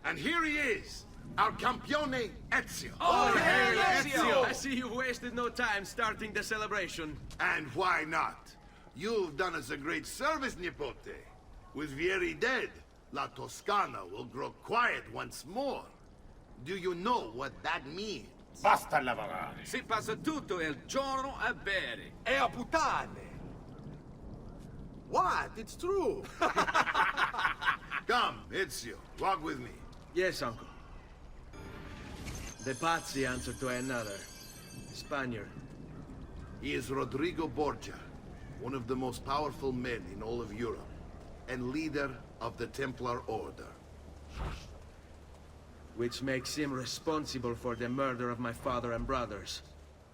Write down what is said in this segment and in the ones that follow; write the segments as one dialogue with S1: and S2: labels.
S1: And here he is, our campione Ezio.
S2: Oh, hey, Ezio! I see you wasted no time starting the celebration.
S1: And why not? You've done us a great service, Nipote. With Vieri dead, La Toscana will grow quiet once more. Do you know what that means?
S3: Basta lavorare.
S2: Si passa tutto il giorno a bere.
S4: E a puttane! What? It's true!
S1: Come, Ezio, walk with me.
S2: Yes, uncle. The Pazzi answer to another. Spaniard.
S1: He is Rodrigo Borgia, one of the most powerful men in all of Europe, and leader of the Templar Order.
S2: Which makes him responsible for the murder of my father and brothers.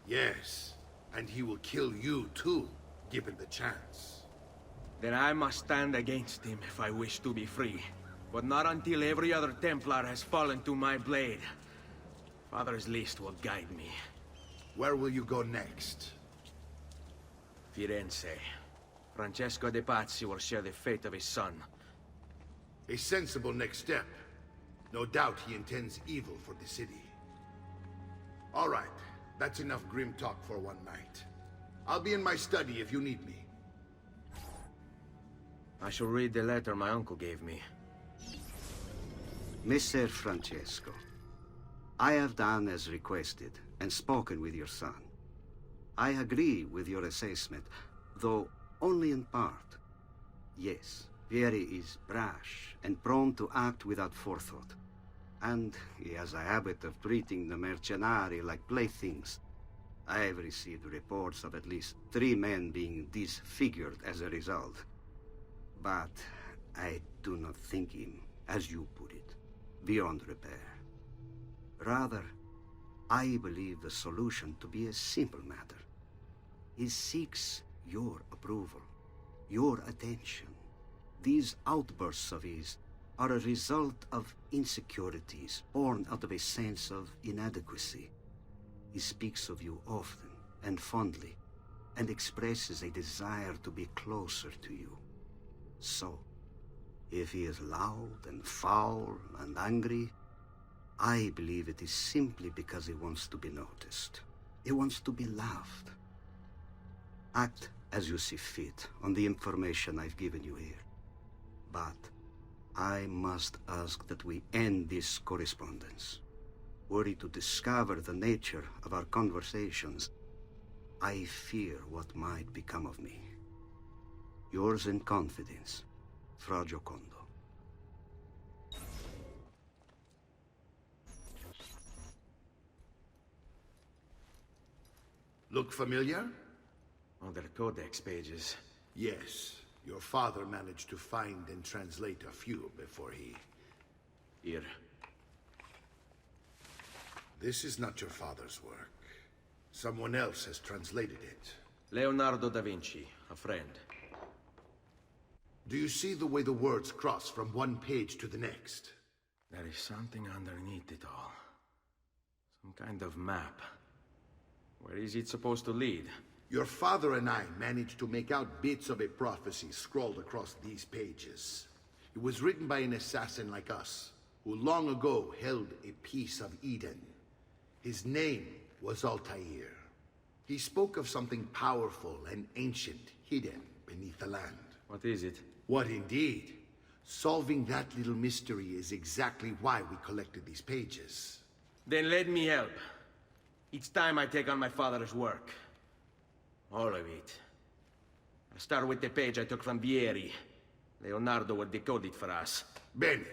S1: Yes, and he will kill you too, given the chance.
S2: Then I must stand against him if I wish to be free. But not until every other Templar has fallen to my blade. Father's list will guide me.
S1: Where will you go next?
S2: Firenze. Francesco de Pazzi will share the fate of his son.
S1: A sensible next step. No doubt he intends evil for the city. All right, that's enough grim talk for one night. I'll be in my study if you need me.
S2: I shall read the letter my uncle gave me.
S5: Messer Francesco, I have done as requested and spoken with your son. I agree with your assessment, though only in part. Yes, Vieri is brash and prone to act without forethought. And he has a habit of treating the mercenari like playthings. I have received reports of at least 3 men being disfigured as a result. But I do not think him, as you put it, beyond repair. Rather, I believe the solution to be a simple matter. He seeks your approval, your attention. These outbursts of his are a result of insecurities born out of a sense of inadequacy. He speaks of you often and fondly, and expresses a desire to be closer to you. So, if he is loud and foul and angry, I believe it is simply because he wants to be noticed. He wants to be loved. Act as you see fit on the information I've given you here. But I must ask that we end this correspondence. Were he to discover the nature of our conversations, I fear what might become of me. Yours in confidence, Fra Giocondo.
S1: Look familiar?
S2: On their codex pages.
S1: Yes. Your father managed to find and translate a few before he...
S2: Here.
S1: This is not your father's work. Someone else has translated it.
S2: Leonardo da Vinci, a friend.
S1: Do you see the way the words cross from one page to the next?
S2: There is something underneath it all. Some kind of map. Where is it supposed to lead?
S1: Your father and I managed to make out bits of a prophecy scrawled across these pages. It was written by an assassin like us, who long ago held a piece of Eden. His name was Altair. He spoke of something powerful and ancient hidden beneath the land.
S2: What is it?
S1: What indeed? Solving that little mystery is exactly why we collected these pages.
S2: Then let me help. It's time I take on my father's work. All of it. I'll start with the page I took from Vieri. Leonardo will decode it for us.
S1: Bene.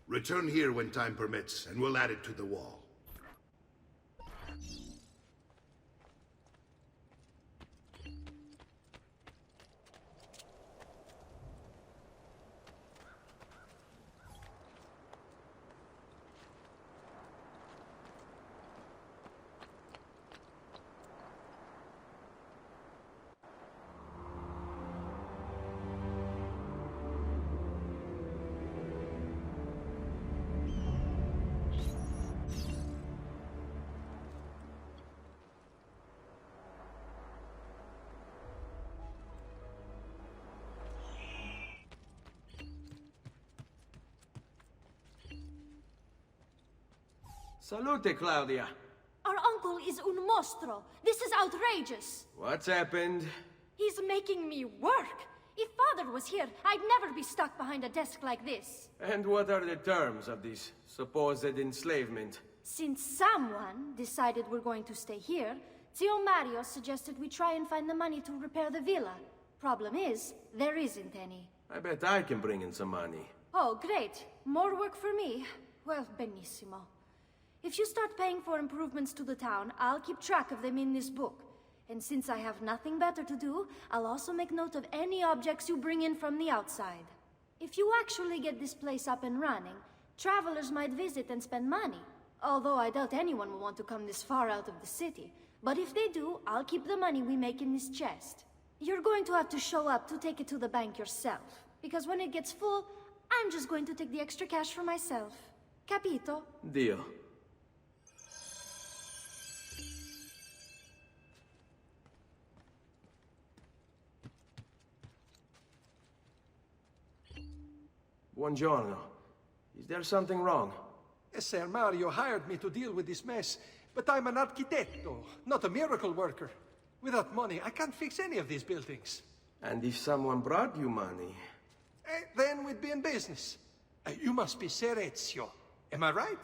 S1: Return here when time permits, and we'll add it to the wall.
S2: Salute, Claudia.
S3: Our uncle is un mostro. This is outrageous.
S2: What's happened?
S3: He's making me work. If Father was here, I'd never be stuck behind a desk like this.
S2: And what are the terms of this supposed enslavement?
S3: Since someone decided we're going to stay here, Zio Mario suggested we try and find the money to repair the villa. Problem is, there isn't any.
S2: I bet I can bring in some money.
S3: Oh, great. More work for me. Well, benissimo. If you start paying for improvements to the town, I'll keep track of them in this book. And since I have nothing better to do, I'll also make note of any objects you bring in from the outside. If you actually get this place up and running, travelers might visit and spend money. Although I doubt anyone will want to come this far out of the city. But if they do, I'll keep the money we make in this chest. You're going to have to show up to take it to the bank yourself. Because when it gets full, I'm just going to take the extra cash for myself. Capito?
S2: Deal. Buongiorno. Is there something wrong?
S4: Ser Mario hired me to deal with this mess, but I'm an architetto, not a miracle worker. Without money, I can't fix any of these buildings.
S2: And if someone brought you money?
S4: Then we'd be in business. You must be Ser Ezio. Am I right?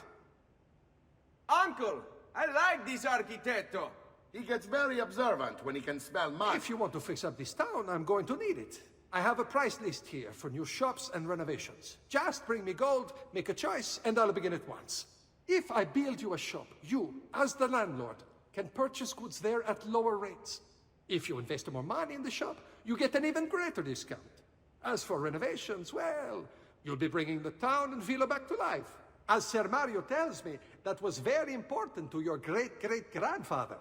S2: Uncle! I like this architetto!
S1: He gets very observant when he can smell mud.
S4: If you want to fix up this town, I'm going to need it. I have a price list here for new shops and renovations. Just bring me gold, make a choice, and I'll begin at once. If I build you a shop, you, as the landlord, can purchase goods there at lower rates. If you invest more money in the shop, you get an even greater discount. As for renovations, well, you'll be bringing the town and villa back to life. As Ser Mario tells me, that was very important to your great-great-grandfather.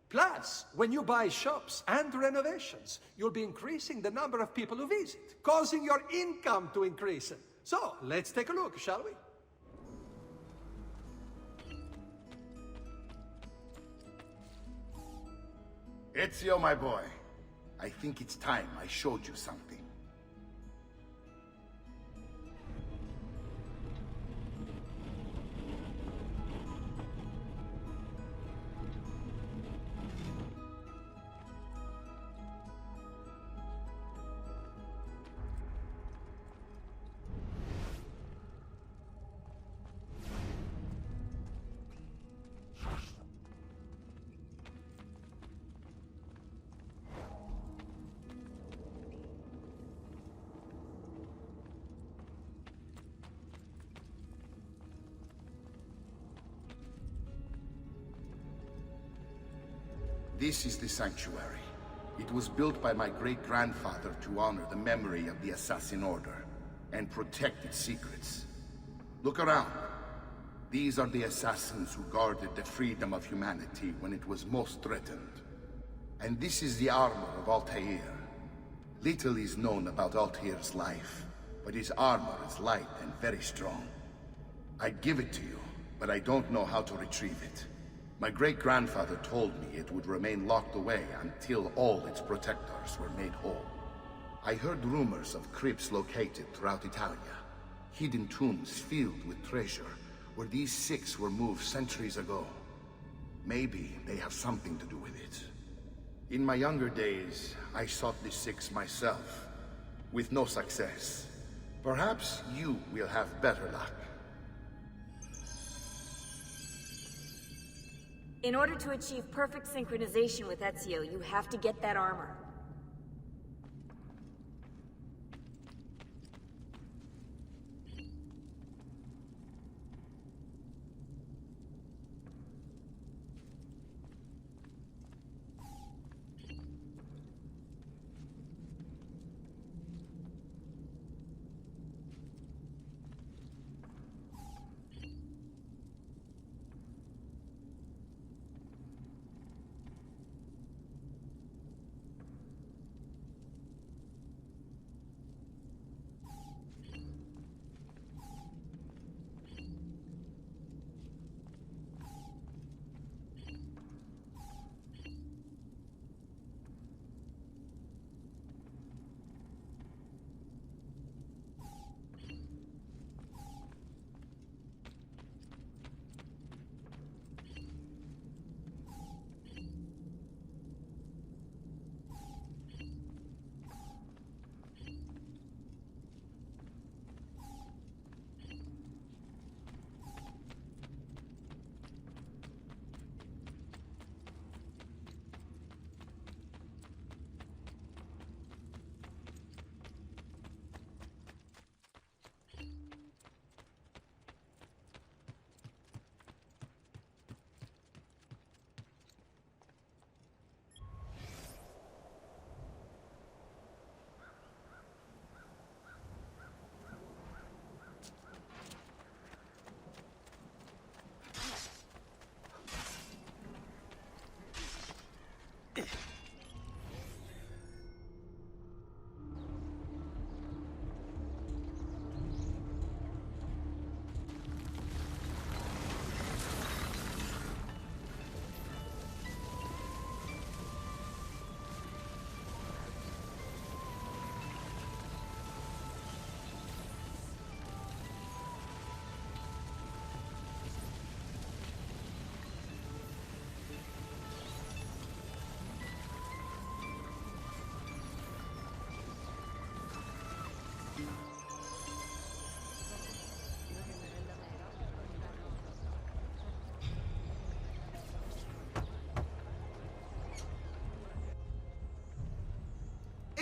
S4: Plus, when you buy shops and renovations, you'll be increasing the number of people who visit, causing your income to increase. So, let's take a look, shall we?
S1: Ezio, my boy, I think it's time I showed you something. This is the sanctuary. It was built by my great-grandfather to honor the memory of the Assassin Order and protect its secrets. Look around. These are the assassins who guarded the freedom of humanity when it was most threatened. And this is the armor of Altair. Little is known about Altair's life, but his armor is light and very strong. I'd give it to you, but I don't know how to retrieve it. My great-grandfather told me it would remain locked away until all its protectors were made whole. I heard rumors of crypts located throughout Italia, hidden tombs filled with treasure, where these six were moved centuries ago. Maybe they have something to do with it. In my younger days, I sought the six myself, with no success. Perhaps you will have better luck.
S6: In order to achieve perfect synchronization with Ezio, you have to get that armor.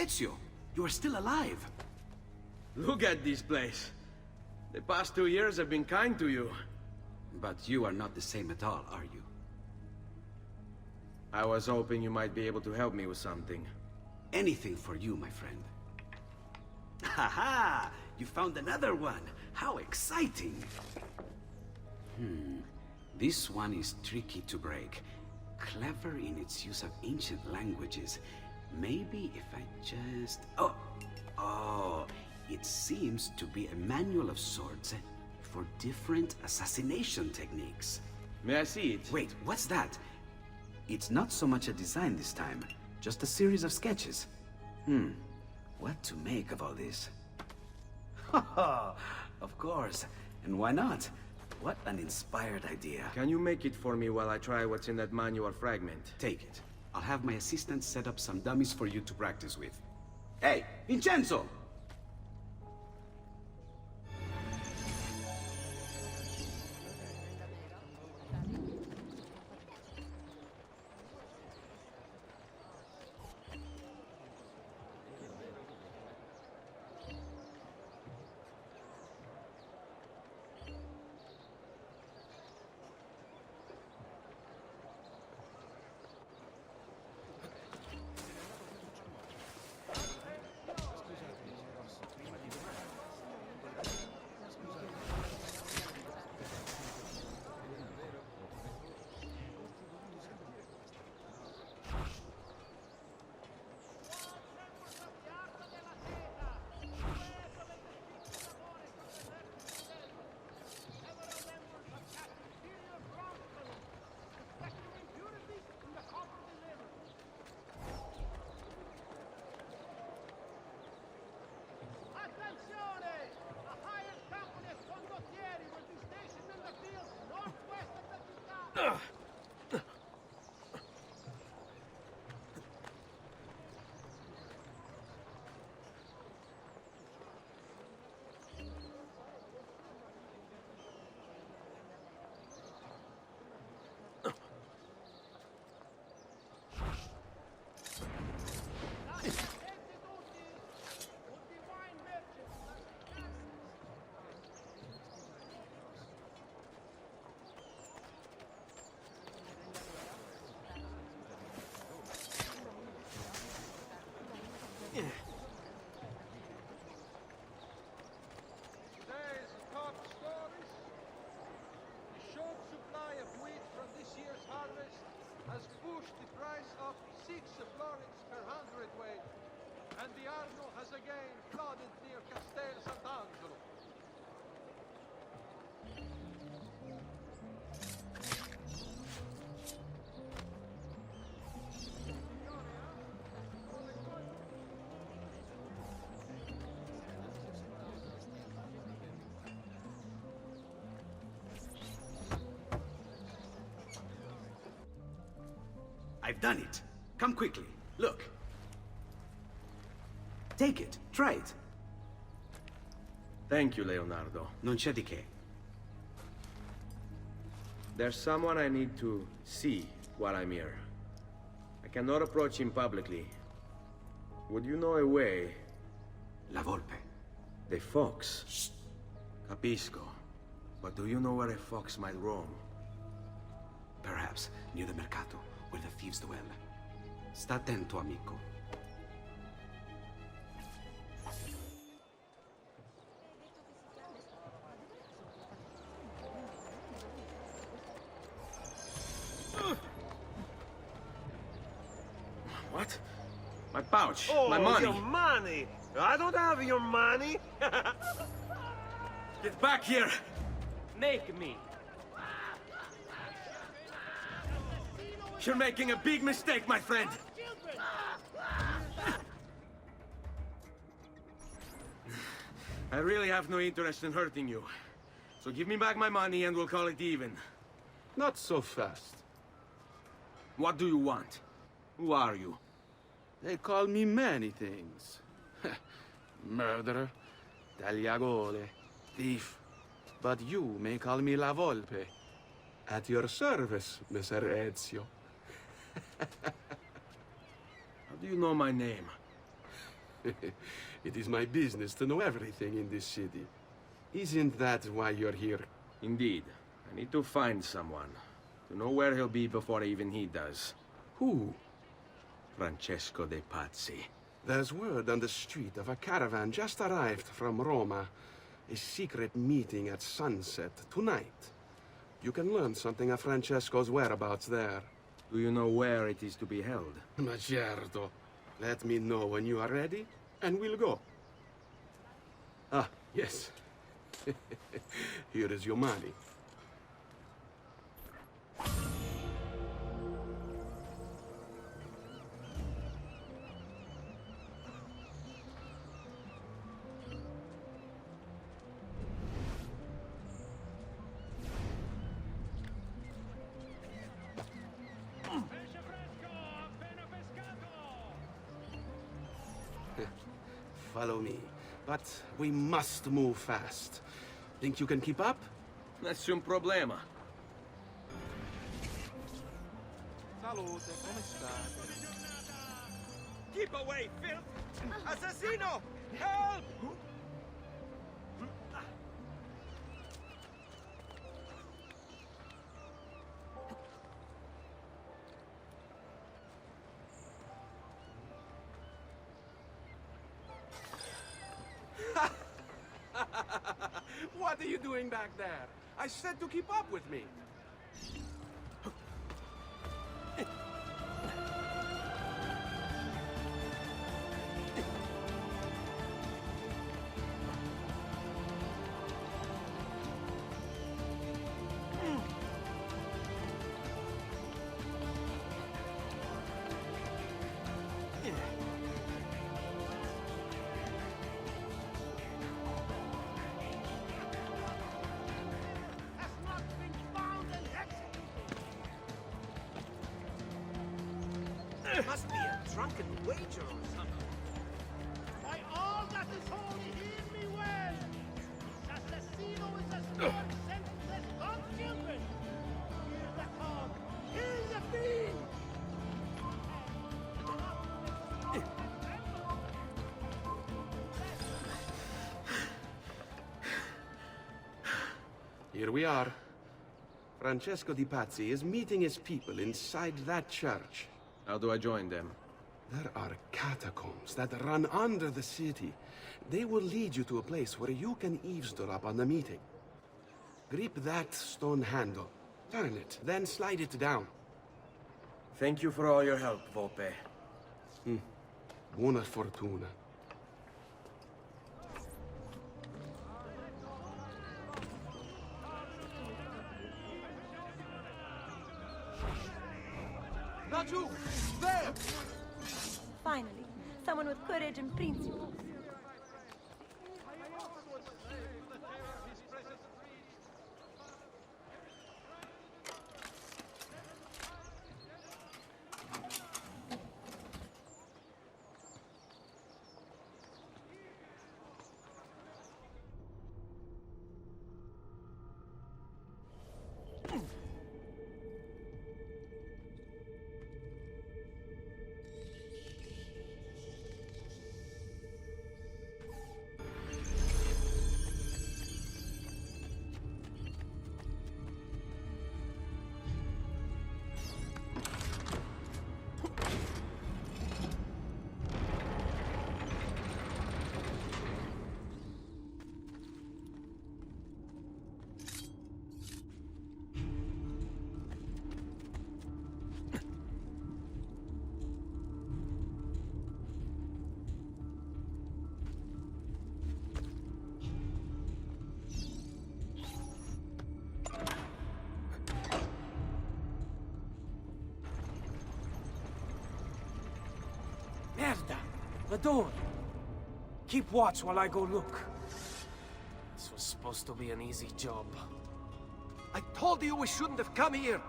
S7: Ezio, you are still alive.
S2: Look at this place. The past 2 years have been kind to you.
S7: But you are not the same at all, are you?
S2: I was hoping you might be able to help me with something.
S7: Anything for you, my friend. Ha! You found another one! How exciting! This one is tricky to break. Clever in its use of ancient languages. Maybe if I just... Oh! It seems to be a manual of sorts for different assassination techniques.
S2: May I see it?
S7: Wait, what's that? It's not so much a design this time, just a series of sketches. What to make of all this? Of course, and why not? What an inspired idea.
S2: Can you make it for me while I try what's in that manual fragment?
S7: Take it. I'll have my assistant set up some dummies for you to practice with. Hey, Vincenzo!
S4: Today's top stories. The short supply of wheat from this year's harvest has pushed the price up 6 florins per hundredweight, and the Arno has again flooded near Castel Sant'Angelo.
S7: I've done it. Come quickly. Look. Take it. Try it.
S2: Thank you, Leonardo.
S7: Non c'è di che.
S2: There's someone I need to see while I'm here. I cannot approach him publicly. Would you know a way?
S7: La Volpe.
S2: The fox. Shh. Capisco. But do you know where a fox might roam?
S7: Perhaps near the Mercato, where the thieves dwell. Sta attento, amico.
S2: What? My pouch.
S8: Oh,
S2: my money.
S8: your money! I don't have your money!
S2: Get back here!
S8: Make me!
S2: You're making a big mistake, my friend! I really have no interest in hurting you. So give me back my money and we'll call it even.
S9: Not so fast.
S2: What do you want? Who are you?
S9: They call me many things. Murderer, tagliagole, thief. But you may call me La Volpe. At your service, Messer Ezio.
S2: How do you know my name?
S9: It is my business to know everything in this city. Isn't that why you're here?
S2: Indeed. I need to find someone. To know where he'll be before even he does.
S9: Who?
S2: Francesco de Pazzi.
S9: There's word on the street of a caravan just arrived from Roma. A secret meeting at sunset tonight. You can learn something of Francesco's whereabouts there.
S2: Do you know where it is to be held?
S9: Ma certo. Let me know when you are ready, and we'll go. Ah, yes. Here is your money. Follow me. But we must move fast. Think you can keep up?
S2: Nessun problema.
S9: Salute, come state?
S8: Keep away, filth! Assassino! Help!
S9: What are you doing back there? I said to keep up with me.
S8: Must be a drunken wager or something.
S10: By all that is holy, hear me well! Assassino is a sword sentence as God's children! Hear the call! Kill the fiend!
S9: Here we are. Francesco di Pazzi is meeting his people inside that church.
S2: How do I join them?
S9: There are catacombs that run under the city. They will lead you to a place where you can eavesdrop on the meeting. Grip that stone handle. Turn it, then slide it down.
S2: Thank you for all your help, Volpe.
S9: Buona fortuna.
S4: Raju! There!
S6: Finally, someone with courage and principles.
S10: Merda! The door! Keep watch while I go look. This was supposed to be an easy job.
S4: I told you we shouldn't have come here.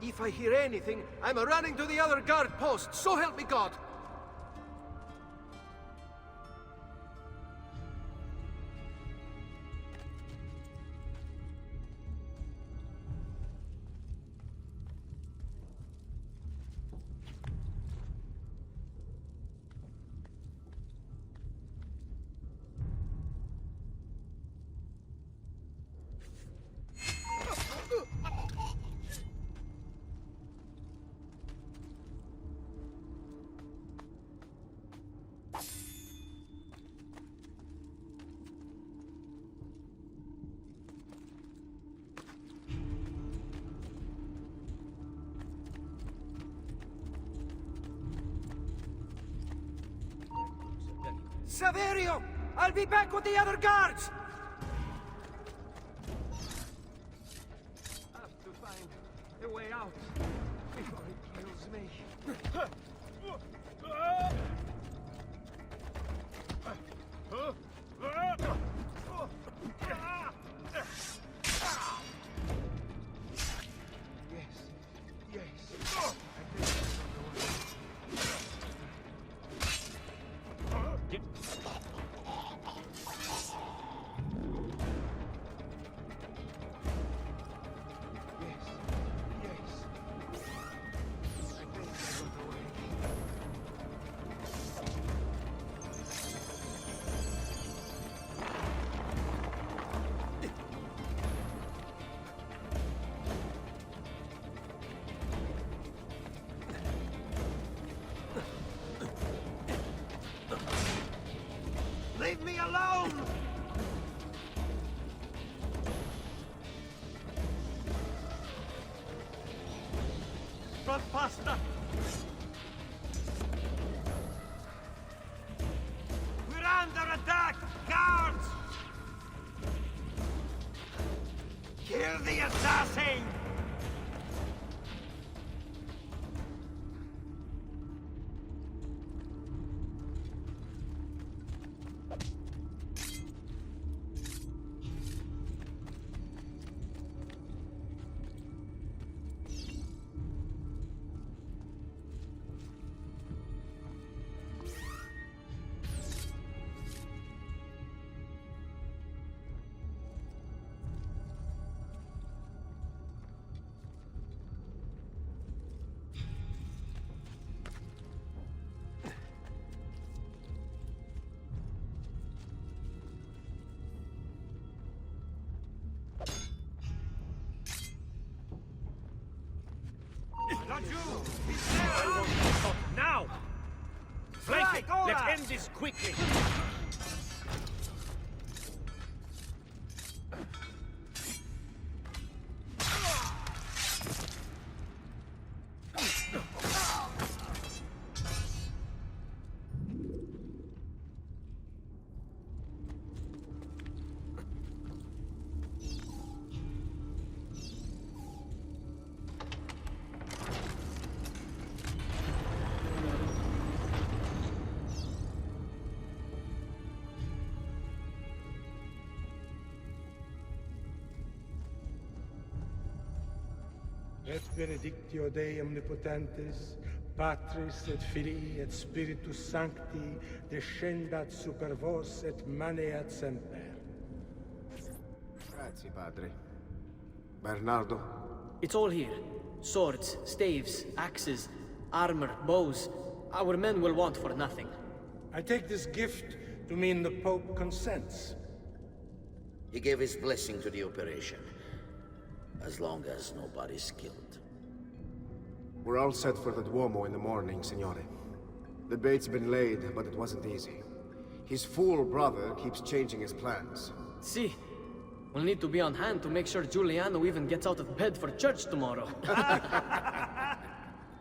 S4: If I hear anything, I'm running to the other guard post. So help me God!
S8: Saverio! I'll be back with the other guards! I have to find a way out before he kills me. Leave me alone! Run faster! We're under attack! Guards! Kill the assassin! Not you! He's there! Now! Flank it! Let's end this quickly!
S10: Et benedictio Dei omnipotentes, Patris et Filii et Spiritus Sancti, descendat super vos et maneat semper.
S11: Grazie, Padre. Bernardo?
S12: It's all here. Swords, staves, axes, armor, bows. Our men will want for nothing.
S10: I take this gift to mean the Pope consents.
S13: He gave his blessing to the operation. As long as nobody's killed.
S11: We're all set for the Duomo in the morning, Signore. The bait's been laid, but it wasn't easy. His fool brother keeps changing his plans.
S12: See, we'll need to be on hand to make sure Giuliano even gets out of bed for church tomorrow.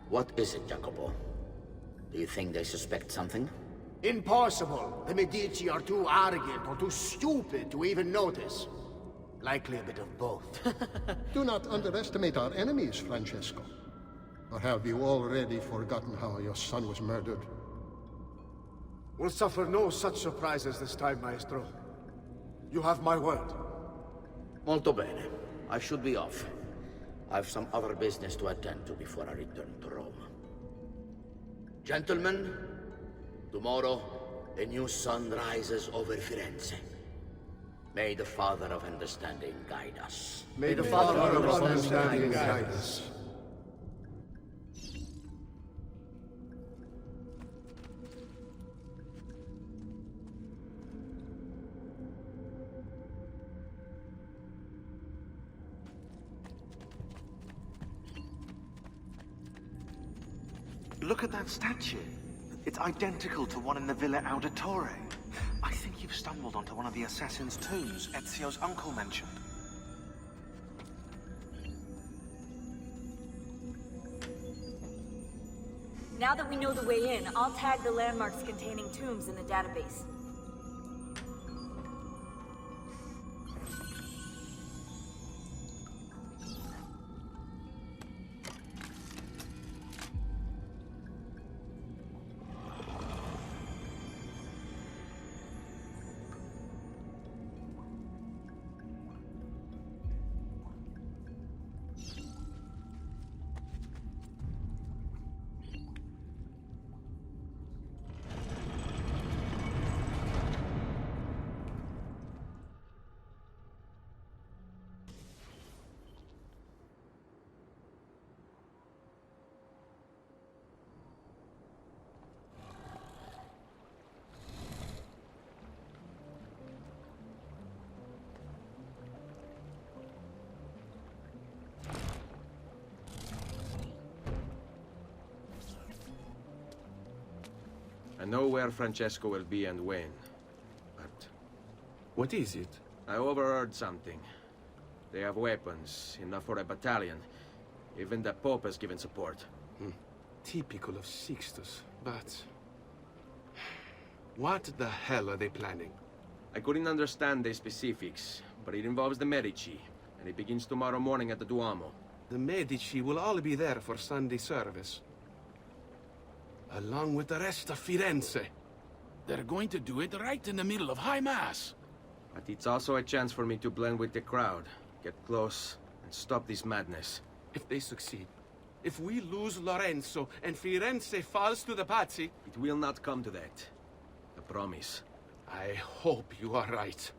S13: What is it, Jacopo? Do you think they suspect something?
S1: Impossible! The Medici are too arrogant or too stupid to even notice. Likely a bit of both.
S14: Do not underestimate our enemies, Francesco. Or have you already forgotten how your son was murdered?
S11: We'll suffer no such surprises this time, Maestro. You have my word.
S13: Molto bene. I should be off. I've some other business to attend to before I return to Rome. Gentlemen, tomorrow, a new sun rises over Firenze. May the Father of Understanding guide us.
S11: May the Father of Understanding guide us.
S15: Look at that statue. It's identical to one in the Villa Auditore. I think you've stumbled onto one of the assassin's tombs Ezio's uncle mentioned.
S6: Now that we know the way in, I'll tag the landmarks containing tombs in the database.
S2: know where Francesco will be and when. But
S9: What is it?
S2: I overheard something. They have weapons, enough for a battalion. Even the Pope has given support.
S9: Typical of Sixtus, but... What the hell are they planning?
S2: I couldn't understand the specifics, but it involves the Medici, and it begins tomorrow morning at the Duomo.
S9: The Medici will all be there for Sunday service. Along with the rest of Firenze.
S16: They're going to do it right in the middle of High Mass.
S2: But it's also a chance for me to blend with the crowd, get close, and stop this madness.
S9: If they succeed, if we lose Lorenzo and Firenze falls to the Pazzi...
S2: It will not come to that. I promise.
S9: I hope you are right.